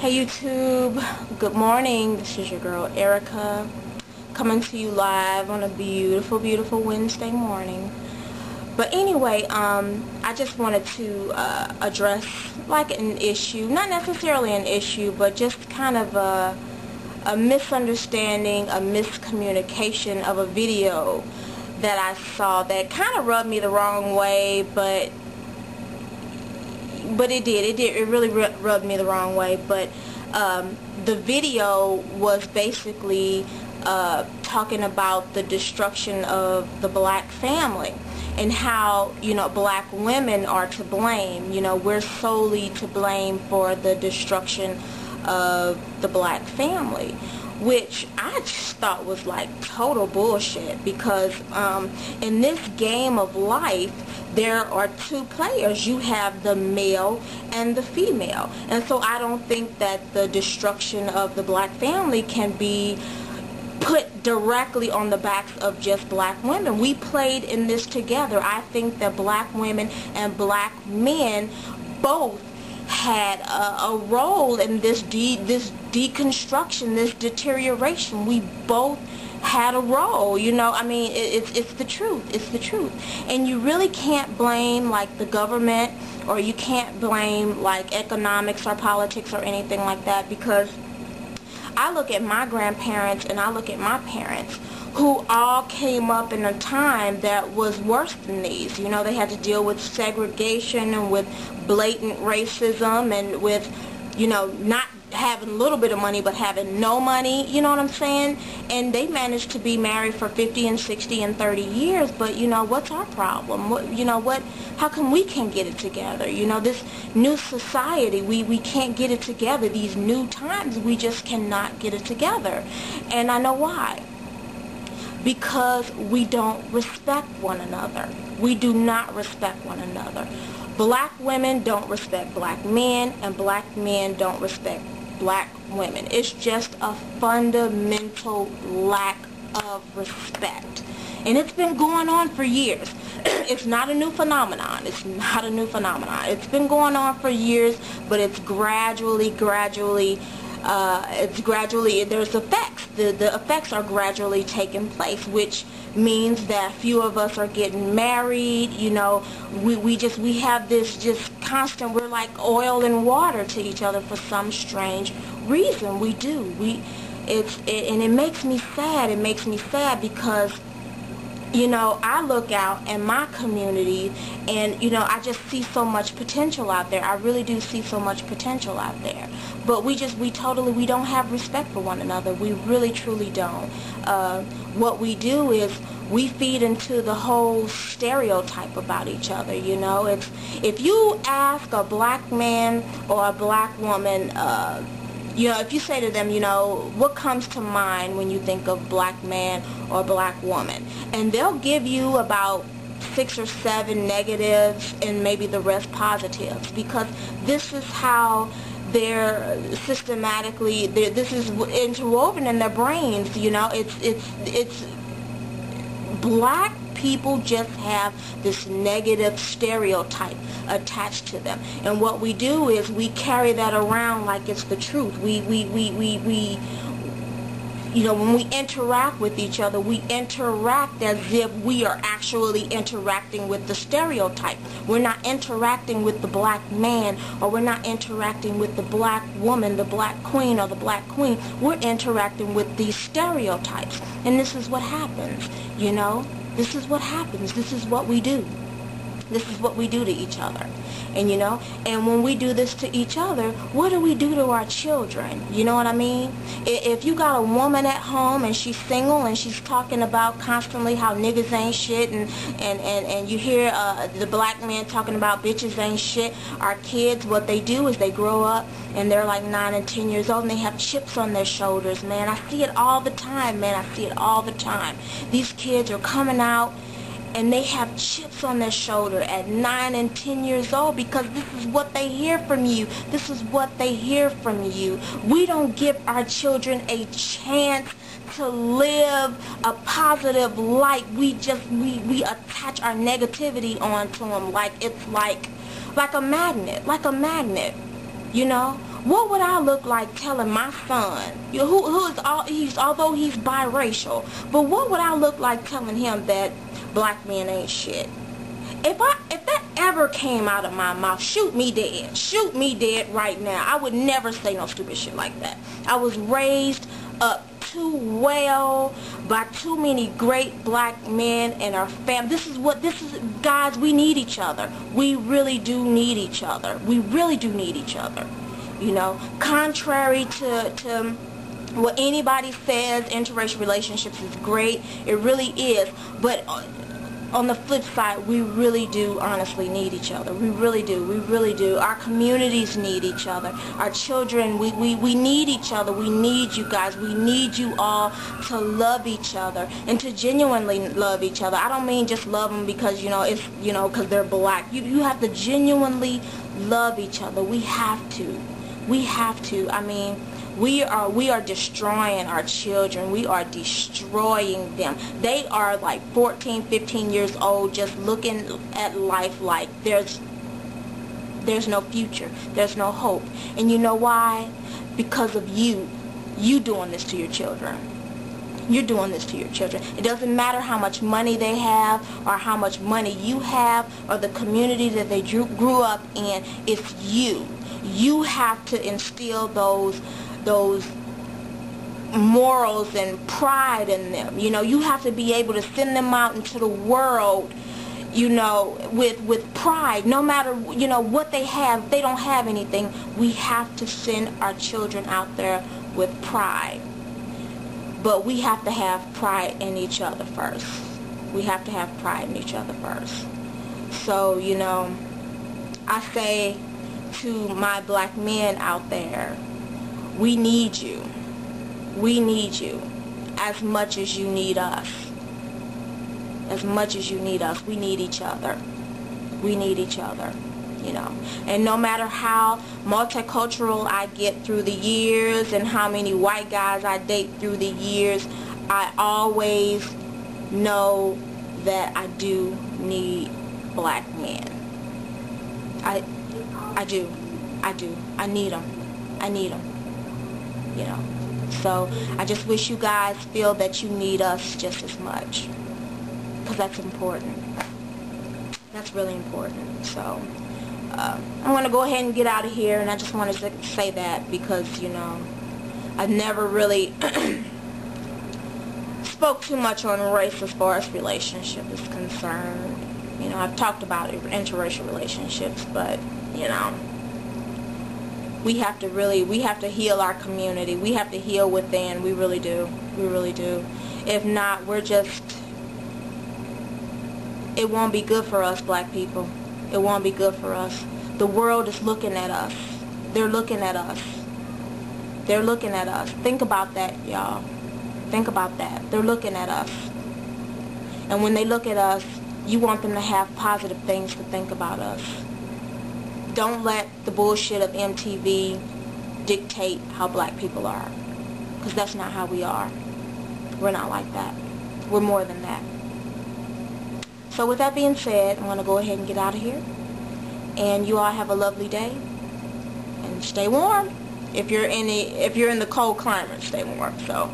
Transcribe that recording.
Hey YouTube, good morning. This is your girl Erica coming to you live on a beautiful Wednesday morning. But anyway, I just wanted to address like an issue, not necessarily an issue, but just kind of a misunderstanding, a miscommunication of a video that I saw that kind of rubbed me the wrong way, but it really rubbed me the wrong way. But the video was basically talking about the destruction of the black family and how, black women are to blame. We're solely to blame for the destruction of the black family, which I just thought was like total bullshit, because in this game of life there are two players. You have the male and the female, and so I don't think that the destruction of the black family can be put directly on the backs of just black women. We played in this together. I think that black women and black men both had a role in this deconstruction, this deterioration. We both had a role, I mean, it's the truth. It's the truth. And you really can't blame like the government, or you can't blame like economics or politics or anything like that, because I look at my grandparents and I look at my parents, who all came up in a time that was worse than these. They had to deal with segregation and with blatant racism and with, not having a little bit of money but having no money, you know what I'm saying? And they managed to be married for 50 and 60 and 30 years, but what's our problem? How come we can't get it together? This new society, we can't get it together. These new times, we just cannot get it together. And I know why. Because we don't respect one another. We do not respect one another. Black women don't respect black men, and black men don't respect black women. It's just a fundamental lack of respect. And it's been going on for years. It's not a new phenomenon. It's not a new phenomenon. It's been going on for years, but it's gradually, there's effects. The effects are gradually taking place, which means that few of us are getting married. We have this just constant, we're like oil and water to each other for some strange reason. We do. And it makes me sad. It makes me sad because I look out in my community and, I just see so much potential out there. I really do see so much potential out there. But we don't have respect for one another. We really, truly don't. What we do is we feed into the whole stereotype about each other, if you ask a black man or a black woman, if you say to them, what comes to mind when you think of black man or black woman, and they'll give you about 6 or 7 negatives and maybe the rest positives, because this is how they're systematically, this is interwoven in their brains. It's black people just have this negative stereotype attached to them, and what we do is we carry that around like it's the truth. When we interact with each other, we interact as if we are actually interacting with the stereotype. We're not interacting with the black man, or we're not interacting with the black woman, the black queen or the black queen. We're interacting with these stereotypes, and this is what happens, This is what happens. This is what we do. This is what we do to each other. And when we do this to each other, what do we do to our children? You know what I mean? If you got a woman at home and she's single and she's talking about constantly how niggas ain't shit, and you hear the black man talking about bitches ain't shit, our kids, what they do is they grow up and they're like 9 and 10 years old and they have chips on their shoulders, man. I see it all the time, man. I see it all the time. These kids are coming out and they have chips on their shoulder at 9 and 10 years old, because this is what they hear from you. This is what they hear from you. We don't give our children a chance to live a positive life. We attach our negativity onto them like it's like a magnet, What would I look like telling my son, although he's biracial, but what would I look like telling him that black men ain't shit? If that ever came out of my mouth, shoot me dead. Shoot me dead right now. I would never say no stupid shit like that. I was raised up too well by too many great black men in our family. Guys, we need each other. We really do need each other. We really do need each other. You know, contrary to what anybody says, interracial relationships is great. It really is. But on the flip side, we really do honestly need each other. We really do. We really do. Our communities need each other. Our children, we need each other. We need you guys. We need you all to love each other and to genuinely love each other. I don't mean just love them because, because they're black. You have to genuinely love each other. We have to. We have to. I mean, we are destroying our children. We are destroying them. They are like 14, 15 years old, just looking at life like there's no future. There's no hope. And you know why? Because of you. You doing this to your children. You're doing this to your children. It doesn't matter how much money they have or how much money you have or the community that they grew up in. It's you. You have to instill those morals and pride in them. You have to be able to send them out into the world, with pride. No matter, what they have, they don't have anything. We have to send our children out there with pride. But we have to have pride in each other first. We have to have pride in each other first. So, I say to my black men out there, we need you. We need you as much as you need us. As much as you need us, we need each other. We need each other, And no matter how multicultural I get through the years and how many white guys I date through the years, I always know that I do need black men. I do. I need them. I need them. So I just wish you guys feel that you need us just as much, because that's important. That's really important. So I'm going to go ahead and get out of here, and I just wanted to say that because, I've never really spoke too much on race as far as relationship is concerned. I've talked about interracial relationships, but, we have to heal our community. We have to heal within. We really do. We really do. If not, it won't be good for us, black people. It won't be good for us. The world is looking at us. They're looking at us. They're looking at us. Think about that, y'all. Think about that. They're looking at us. And when they look at us, you want them to have positive things to think about us. Don't let the bullshit of MTV dictate how black people are. Because that's not how we are. We're not like that. We're more than that. So with that being said, I'm going to go ahead and get out of here. And you all have a lovely day. And stay warm. If you're in the cold climate, stay warm. So